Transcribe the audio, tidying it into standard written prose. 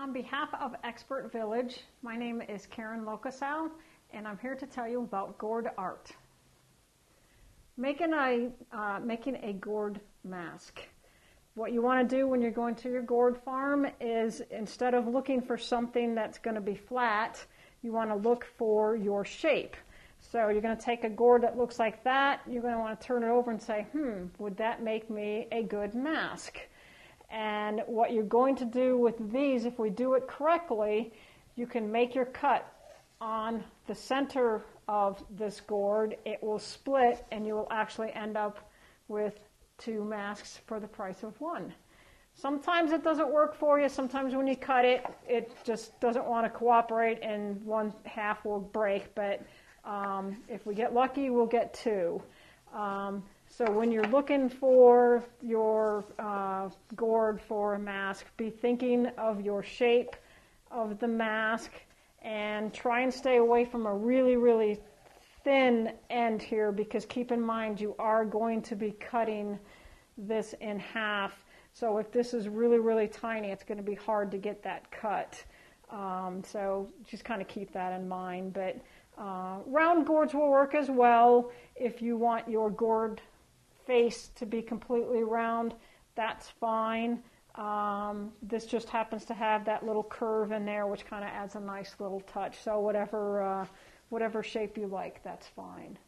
On behalf of Expert Village, my name is Karen Locasal, and I'm here to tell you about gourd art. Making a gourd mask. What you want to do when you're going to your gourd farm is, instead of looking for something that's going to be flat, you want to look for your shape. So you're going to take a gourd that looks like that, you're going to want to turn it over and say, would that make me a good mask? And what you're going to do with these, if we do it correctly, you can make your cut on the center of this gourd. It will split and you will actually end up with two masks for the price of one. Sometimes it doesn't work for you. Sometimes when you cut it, it just doesn't want to cooperate and one half will break. But if we get lucky, we'll get two. So when you're looking for your gourd for a mask, be thinking of your shape of the mask and try and stay away from a really, really thin end here, because keep in mind you are going to be cutting this in half. So if this is really, really tiny, it's going to be hard to get that cut. So just kind of keep that in mind. But round gourds will work as well. If you want your gourd face to be completely round, that's fine. This just happens to have that little curve in there, which kind of adds a nice little touch. So whatever shape you like, that's fine.